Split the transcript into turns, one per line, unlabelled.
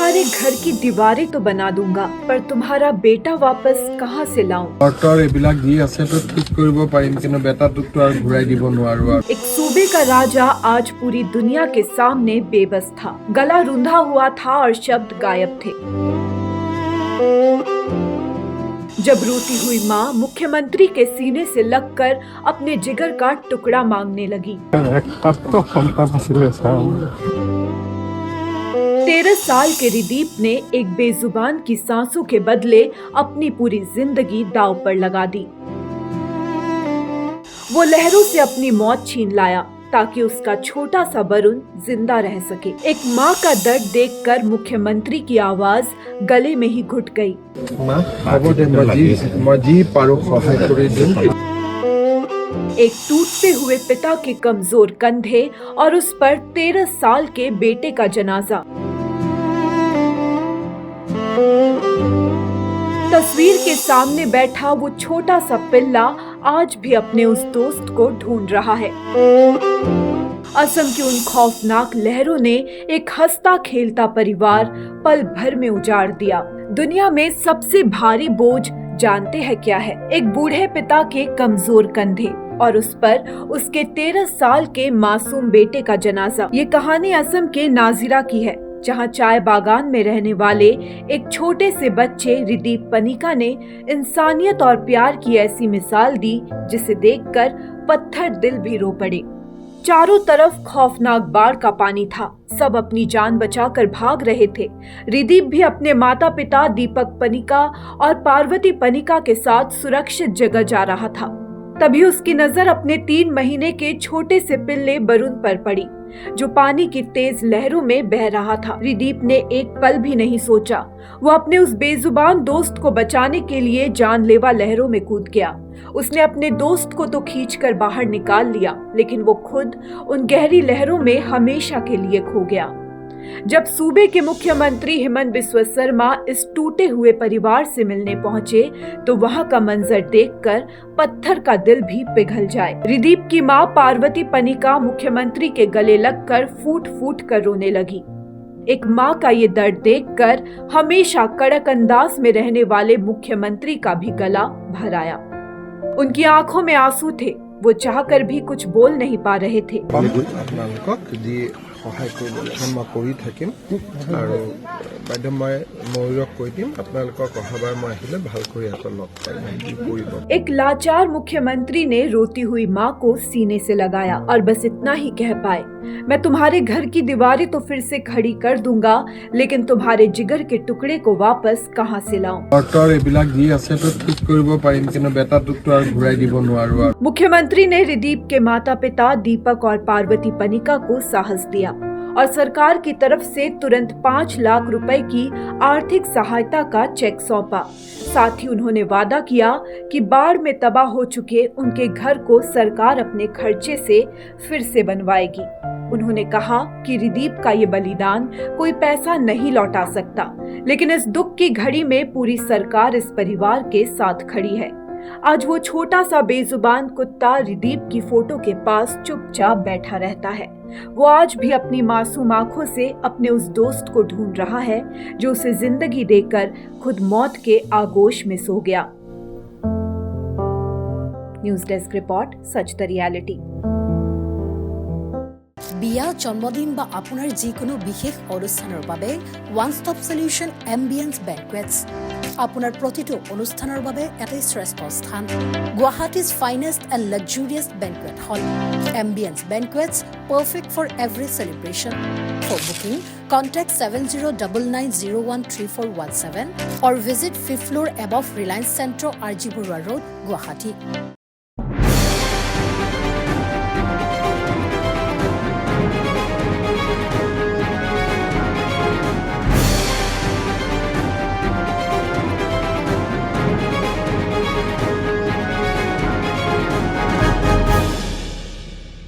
तुम्हारे घर की दीवारें तो बना दूंगा, पर तुम्हारा बेटा वापस कहाँ से लाऊं?
डॉक्टर एबिलाक दी আছে তো ঠিক কৰিব পাৰিম কিন্তু বেটাটোক তো আৰু ঘূৰাই দিব নোৱাৰো আৰু
एक सूबे का राजा आज पूरी दुनिया के सामने बेबस था। गला रूंधा हुआ था और शब्द गायब थे। जब रोती हुई माँ मुख्यमंत्री के सीने से लगकर अपने जिगर का टुकड़ा मांगने लगी। 13 साल के रिदीप ने एक बेजुबान की सांसों के बदले अपनी पूरी जिंदगी दांव पर लगा दी। वो लहरों से अपनी मौत छीन लाया ताकि उसका छोटा सा वरुण जिंदा रह सके। एक माँ का दर्द देखकर मुख्यमंत्री की आवाज गले में ही घुट गई। एक टूटते हुए पिता के कमजोर कंधे और उस पर 13 साल के बेटे का जनाजा। तस्वीर के सामने बैठा वो छोटा सा पिल्ला आज भी अपने उस दोस्त को ढूंढ रहा है। असम की उन खौफनाक लहरों ने एक हंसता खेलता परिवार पल भर में उजाड़ दिया। दुनिया में सबसे भारी बोझ जानते हैं क्या है? एक बूढ़े पिता के कमजोर कंधे और उस पर उसके 13 साल के मासूम बेटे का जनाजा। ये कहानी असम के नाजिरा की है, जहां चाय बागान में रहने वाले एक छोटे से बच्चे रिदीप पनिका ने इंसानियत और प्यार की ऐसी मिसाल दी जिसे देखकर पत्थर दिल भी रो पड़े। चारों तरफ खौफनाक बाढ़ का पानी था। सब अपनी जान बचाकर भाग रहे थे। रिदीप भी अपने माता पिता दीपक पनिका और पार्वती पनिका के साथ सुरक्षित जगह जा रहा था। तभी उसकी नजर अपने 3 महीने के छोटे से पिल्ले वरुण पर पड़ी, जो पानी की तेज लहरों में बह रहा था। रिदीप ने एक पल भी नहीं सोचा। वो अपने उस बेजुबान दोस्त को बचाने के लिए जानलेवा लहरों में कूद गया। उसने अपने दोस्त को तो खींचकर बाहर निकाल लिया, लेकिन वो खुद उन गहरी लहरों में हमेशा के लिए खो गया। जब सूबे के मुख्यमंत्री हिमंत बिस्वा शर्मा इस टूटे हुए परिवार से मिलने पहुंचे, तो वहां का मंजर देखकर पत्थर का दिल भी पिघल जाए। रिदीप की मां पार्वती पनिका मुख्यमंत्री के गले लगकर फूट फूट कर रोने लगी। एक मां का ये दर्द देखकर हमेशा कड़क अंदाज में रहने वाले मुख्यमंत्री का भी गला भर आया। उनकी आंखों में आंसू थे। वो चाहकर भी कुछ बोल नहीं पा रहे थे।
সহায় কৰিবলৈ মই কৰি থাকিম আৰু বাইদেউ মই ময়ূৰক কৈ দিম আপোনালোকৰ কহাবাৰ মই আহিলে ভাল কৰি আকৌ লগ পাম।
एक लाचार मुख्यमंत्री ने रोती हुई माँ को सीने से लगाया और बस इतना ही कह पाए, मैं तुम्हारे घर की दीवारें तो फिर से खड़ी कर दूंगा, लेकिन तुम्हारे जिगर के टुकड़े को वापस कहाँ से लाऊं?
डॉक्टर एबिलाक दी আছে তো ঠিক কৰিব পাৰিম কিন্তু বেটাটোক তো আৰু ঘূৰাই দিব নোৱাৰো আৰু।
मुख्यमंत्री ने रिदीप के माता पिता दीपक और पार्वती पनिका को साहस दिया और सरकार की तरफ से तुरंत 5 लाख रुपए की आर्थिक सहायता का चेक सौंपा। साथ ही उन्होंने वादा किया कि बाढ़ में तबाह हो चुके उनके घर को सरकार अपने खर्चे से फिर से बनवाएगी। उन्होंने कहा कि रिदीप का ये बलिदान कोई पैसा नहीं लौटा सकता, लेकिन इस दुख की घड़ी में पूरी सरकार इस परिवार के साथ खड़ी है। आज वो छोटा सा बेजुबान कुत्ता रिदीप की फोटो के पास चुपचाप बैठा रहता है। वो आज भी अपनी मासूम आंखों से अपने उस दोस्त को ढूंढ रहा है जो उसे जिंदगी देकर खुद मौत के आगोश में सो गया। न्यूज डेस्क रिपोर्ट, सच द रियलिटी।
বিয়া জন্মদিন বা আপোনাৰ যিকোনো বিশেষ অনুষ্ঠানৰ বাবে one stop solution ambience banquets আপোনাৰ প্ৰতিটো অনুষ্ঠানৰ বাবে এটাই শ্ৰেষ্ঠ স্থান। Guwahati's finest and luxurious banquet hall ambience banquets, perfect for every celebration. For booking contact 7099013417 or visit 5th floor above Reliance Centro, RG Burwa Road, Guwahati.